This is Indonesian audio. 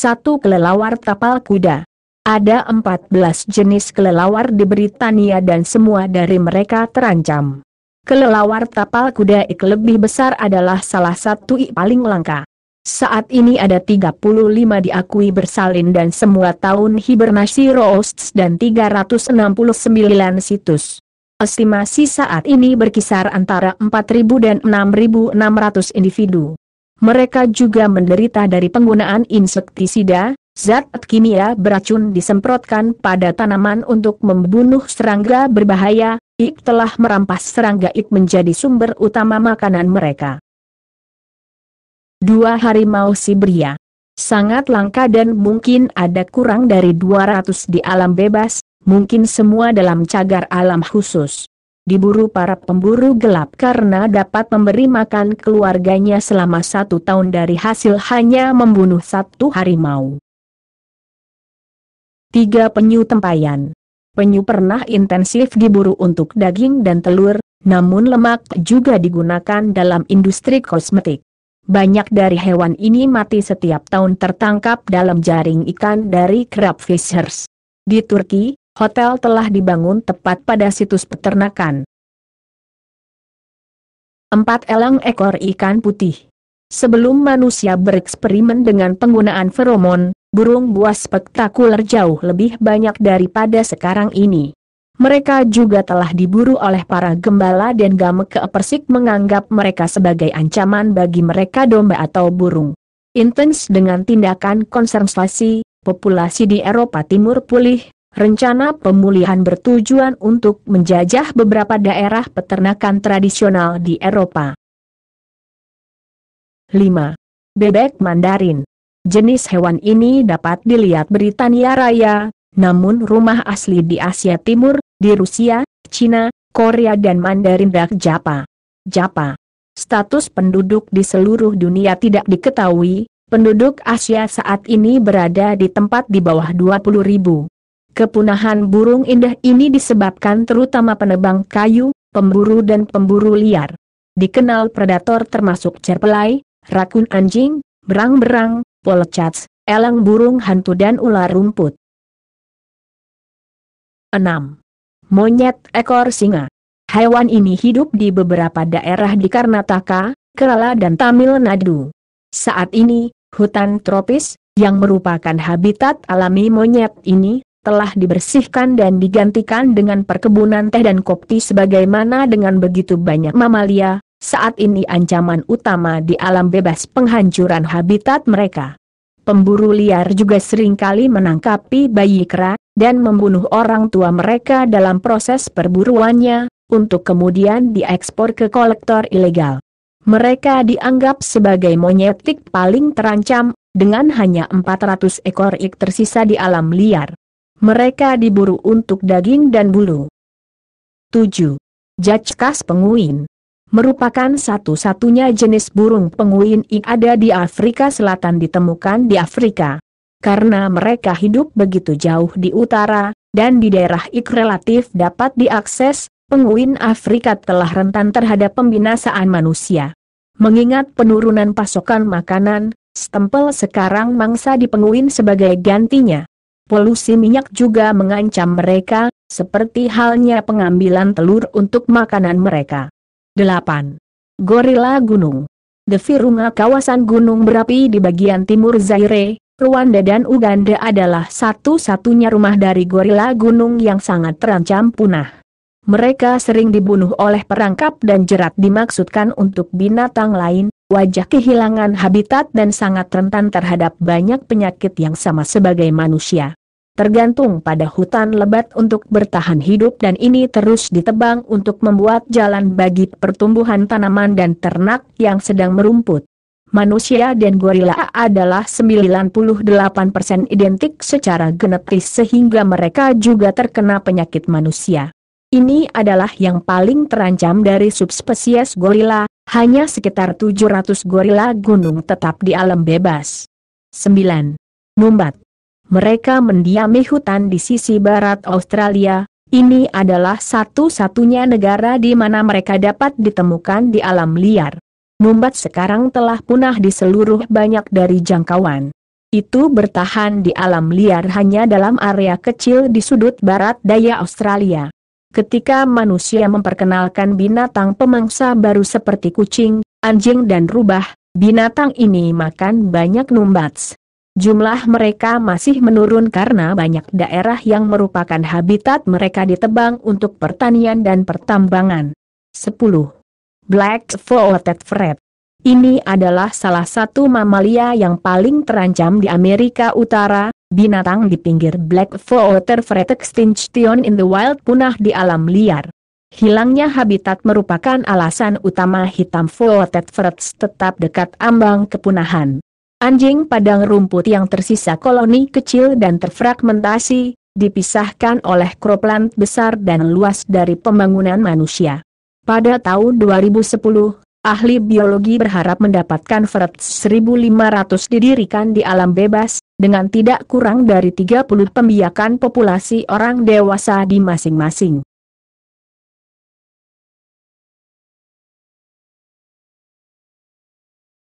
1 kelelawar tapal kuda. Ada 14 jenis kelelawar di Britania dan semua dari mereka terancam. Kelelawar tapal kuda ik lebih besar adalah salah satu ik paling langka. Saat ini ada 35 diakui bersalin dan semua tahun hibernasi roasts dan 369 situs. Estimasi saat ini berkisar antara 4.000 dan 6.600 individu. Mereka juga menderita dari penggunaan insektisida, zat kimia beracun disemprotkan pada tanaman untuk membunuh serangga berbahaya. Ik telah merampas serangga ik menjadi sumber utama makanan mereka. 2 harimau Siberia. Sangat langka dan mungkin ada kurang dari 200 di alam bebas, mungkin semua dalam cagar alam khusus. Diburu para pemburu gelap karena dapat memberi makan keluarganya selama 1 tahun dari hasil hanya membunuh 1 harimau. 3 penyu tempayan. Penyu pernah intensif diburu untuk daging dan telur, namun lemak juga digunakan dalam industri kosmetik. Banyak dari hewan ini mati setiap tahun tertangkap dalam jaring ikan dari crab fishers. Di Turki, hotel telah dibangun tepat pada situs peternakan. 4 elang ekor ikan putih. Sebelum manusia bereksperimen dengan penggunaan feromon, burung buas spektakuler jauh lebih banyak daripada sekarang ini. Mereka juga telah diburu oleh para gembala dan Gameke Persik menganggap mereka sebagai ancaman bagi mereka domba atau burung. Intens dengan tindakan konservasi, populasi di Eropa Timur pulih, rencana pemulihan bertujuan untuk menjajah beberapa daerah peternakan tradisional di Eropa. 5. Bebek Mandarin. Jenis hewan ini dapat dilihat Britania Raya, namun rumah asli di Asia Timur, di Rusia, Cina, Korea dan Mandarin Java. Status penduduk di seluruh dunia tidak diketahui, penduduk Asia saat ini berada di tempat di bawah 20.000. Kepunahan burung indah ini disebabkan terutama penebang kayu, pemburu dan pemburu liar. Dikenal predator termasuk cerpelai, rakun anjing, berang-berang, polecats, elang burung hantu dan ular rumput. 6. Monyet ekor singa. Hewan ini hidup di beberapa daerah di Karnataka, Kerala dan Tamil Nadu. Saat ini, hutan tropis, yang merupakan habitat alami monyet ini, telah dibersihkan dan digantikan dengan perkebunan teh dan kopi sebagaimana dengan begitu banyak mamalia, saat ini ancaman utama di alam bebas penghancuran habitat mereka. Pemburu liar juga seringkali menangkapi bayi kera, dan membunuh orang tua mereka dalam proses perburuannya, untuk kemudian diekspor ke kolektor ilegal. Mereka dianggap sebagai monyetik paling terancam, dengan hanya 400 ekor ik tersisa di alam liar. Mereka diburu untuk daging dan bulu. 7. Jajkas penguin. Merupakan satu-satunya jenis burung penguin yang ada di Afrika Selatan ditemukan di Afrika. Karena mereka hidup begitu jauh di utara, dan di daerah ik relatif dapat diakses, penguin Afrika telah rentan terhadap pembinasaan manusia. Mengingat penurunan pasokan makanan, stempel sekarang mangsa di penguin sebagai gantinya. Polusi minyak juga mengancam mereka, seperti halnya pengambilan telur untuk makanan mereka. 8. Gorila gunung. The Virunga kawasan gunung berapi di bagian timur Zaire, Rwanda dan Uganda adalah satu-satunya rumah dari gorila gunung yang sangat terancam punah. Mereka sering dibunuh oleh perangkap dan jerat dimaksudkan untuk binatang lain, wajah kehilangan habitat dan sangat rentan terhadap banyak penyakit yang sama sebagai manusia. Tergantung pada hutan lebat untuk bertahan hidup dan ini terus ditebang untuk membuat jalan bagi pertumbuhan tanaman dan ternak yang sedang merumput. Manusia dan gorila adalah 98% identik secara genetis sehingga mereka juga terkena penyakit manusia. Ini adalah yang paling terancam dari subspesies gorila, hanya sekitar 700 gorila gunung tetap di alam bebas. 9. Numbat. Mereka mendiami hutan di sisi barat Australia, ini adalah satu-satunya negara di mana mereka dapat ditemukan di alam liar. Numbat sekarang telah punah di seluruh banyak dari jangkauan. itu bertahan di alam liar hanya dalam area kecil di sudut barat daya Australia. Ketika manusia memperkenalkan binatang pemangsa baru seperti kucing, anjing dan rubah, binatang ini makan banyak numbats. Jumlah mereka masih menurun karena banyak daerah yang merupakan habitat mereka ditebang untuk pertanian dan pertambangan. 10. Black-Footed Fred. Ini adalah salah satu mamalia yang paling terancam di Amerika Utara. Binatang di pinggir Black-Footed Fred extinction in the wild punah di alam liar. Hilangnya habitat merupakan alasan utama hitam-footed frets tetap dekat ambang kepunahan. Anjing padang rumput yang tersisa koloni kecil dan terfragmentasi, dipisahkan oleh cropland besar dan luas dari pembangunan manusia. Pada tahun 2010, ahli biologi berharap mendapatkan frets 1.500 didirikan di alam bebas, dengan tidak kurang dari 30 pembiakan populasi orang dewasa di masing-masing